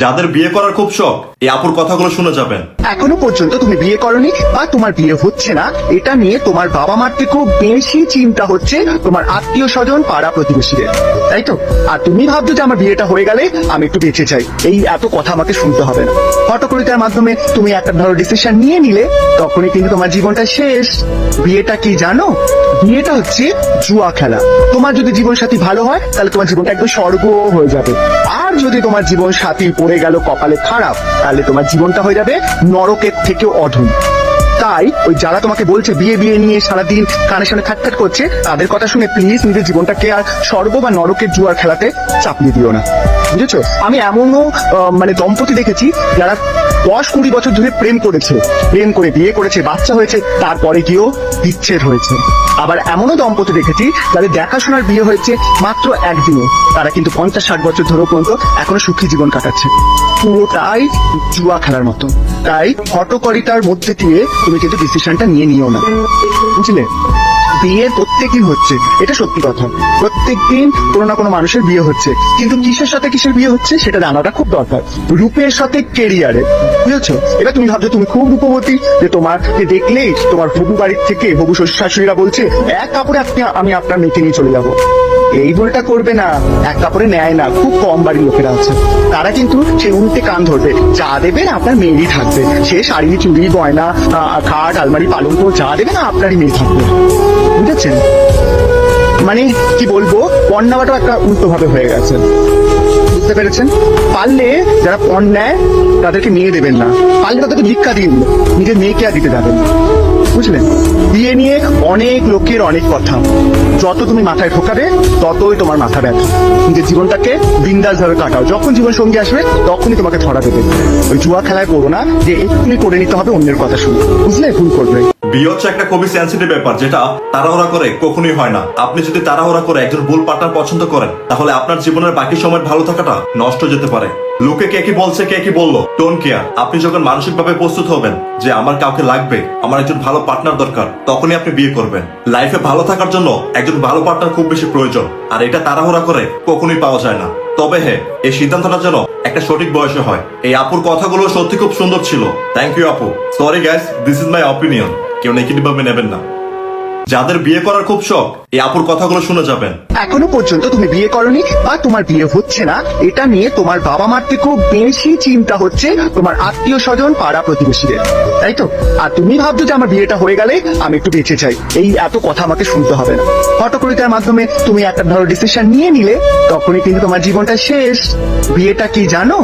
যাদের বিয়ে করার খুব শখ এই আপুর কথাগুলো শুনে যাবেন। এখনো পর্যন্ত তুমি বিয়ে করনি বা তোমার বিয়ে হচ্ছে না, এটা নিয়ে তোমার বাবা মার থেকেও বেশি চিন্তা হচ্ছে তোমার আত্মীয় স্বজন পাড়া প্রতিবেশীদের, তাই তো? আর তুমি ভাবছো যে আমার বিয়েটা হয়ে গেলে আমি একটু বেঁচে চাই, এই এত কথা আমাকে শুনতে হবে না। হটকরিতার মাধ্যমে তুমি একটা ধরো ডিসিশন নিয়ে নিলে, তখনই কিন্তু তোমার জীবনটা শেষ। বিয়েটা কি জানো? বিয়েটা হচ্ছে জুয়া খেলা। তোমার যদি জীবন সাথী ভালো হয় তাহলে তোমার জীবনটা একদম স্বর্গ হয়ে যাবে, আর যদি তোমার জীবন সাথী পড়ে গেল কপালে খারাপ, তাহলে তোমার জীবনটা হয়ে যাবে নরকের থেকেও অধম। তাই ওই যারা তোমাকে বলছে বিয়ে বিয়ে নিয়ে সারাদিন কানে সামনে ঠাট্টাট করছে, তাদের কথা শুনে প্লিজ নিজের জীবনটাকে আর স্বর্গ বা নরকের জুয়ার খেলাতে চাপিয়ে দিও না, বুঝেছো? আমি এমনও দম্পতি দেখেছি যারা 10-20 বছর ধরে প্রেম করেছে, প্রেম করে বিয়ে করেছে, বাচ্চা হয়েছে, তারপরে গিয়েও বিচ্ছেদ হয়েছে। আবার এমনও দম্পতি দেখেছি যাদের দেখাশোনার বিয়ে হয়েছে মাত্র একদিনে, তারা কিন্তু 50-60 বছর ধরে পর্যন্ত এখনো সুখী জীবন কাটাচ্ছে। পুরোটাই জুয়া খেলার মতো। তাই হটকরিতার মধ্যে দিয়ে তুমি কিন্তু ডিসিশনটা নিয়ে নিও না, বুঝলে? বিয়ে প্রত্যেকদিন হচ্ছে, এটা সত্যি কথা, প্রত্যেকদিন কোনো না কোনো মানুষের বিয়ে হচ্ছে, কিন্তু কিসের সাথে কিসের বিয়ে হচ্ছে সেটা জানাটা খুব দরকার। রূপের সাথে কেরিয়ারে, বুঝেছো? এবার তুমি ভাবছো তুমি খুব রূপবতী, যে তোমাকে দেখলেই তোমার হবু বাড়ির থেকে হবু শ্বশুর শাশুড়িরা বলছে এক কাপড়ে আমি আপনার মেয়েকে নিয়ে চলে যাবো। এই ভুলটা করবে না, এক কাপড়ে নেয় না, খুব কম বাড়ির লোকেরা আছে, তারা কিন্তু সে উল্টে কান ধরবে, যা দেবেন আপনার মেয়েরই থাকবে, সে শাড়ি চুড়ি গয়না খাট আলমারি পালঙ্ক যা দেবে না আপনারই মেয়ে থাকবে, বুঝেছেন? মানে কি বলবো, পণ্যাটাও একটা উল্টো ভাবে হয়ে গেছে, বুঝতে পেরেছেন? পারলে যারা পণ নেয় তাদেরকে মেয়ে দেবেন না, পারলে তাদেরকে ভিক্ষা দিন, নিজের মেয়েকে আর দিতে যাবেন, বুঝলেন? বিয়ে নিয়ে অনেক লোকের অনেক কথা, যত তুমি মাথায় ঢোকাবে ততই তোমার মাথা ব্যথা। নিজের জীবনটাকে বিন্দাস ভাবে কাটাও, যখন জীবন সঙ্গী আসবে তখনই তোমাকে ধরা দেবে। ওই জুয়া খেলায় পড়ো না যে এক্ষুনি করে নিতে হবে অন্যের কথা শুনে, বুঝলে? ভুল করবে। বিয়ে হচ্ছে একটা খুবই সেন্সিটিভ ব্যাপার, যেটা তাড়াহুড়া করে কখনোই হয় না। আপনি যদি তাড়াহুড়া করে একজন ভুল পার্টনার পছন্দ করেন, তাহলে আপনার জীবনের বাকি সময় ভালো থাকাটা নষ্ট হয়ে যেতে পারে। লোকে কে কি বলছে কে কি বললো ডোন্ট কেয়ার। আপনি যখন মানসিক ভাবে প্রস্তুত হবেন যে আমার কাউকে লাগবে, আমার একজন ভালো পার্টনার দরকার, তখনই আপনি বিয়ে করবেন। লাইফে ভালো থাকার জন্য একজন ভালো পার্টনার খুব বেশি প্রয়োজন, আর এটা তাড়াহুড়া করে কখনোই পাওয়া যায় না। তবে হ্যাঁ, এই সিদ্ধান্তটা যেন একটা সঠিক বয়সে হয়। এই আপুর কথাগুলো সত্যি খুব সুন্দর ছিল। থ্যাংক ইউ আপু। Sorry guys, this is my opinion, কেউ নেগেটিভ ভাবে নেবেন না। যাদের বিয়ে করার খুব শখ এই আপুর কথাগুলো শুনে যাবেন। এখনো পর্যন্ত তুমি বিয়ে করনি বা তোমার বিয়ে হচ্ছে না, এটা নিয়ে তোমার বাবা মার থেকেও বেশি চিন্তা হচ্ছে তোমার আত্মীয় স্বজন পাড়া প্রতিবেশীদের, তাই তো? আর তুমি ভাবছো যে আমার বিয়েটা হয়ে গেলে আমি একটু বেঁচে চাই, এই এত কথা আমাকে শুনতে হবে না। হটকরিতার মাধ্যমে তুমি একটা ধরো ডিসিশন নিয়ে নিলে, তখনই কিন্তু তোমার জীবনটা শেষ। বিয়েটা কি জানো?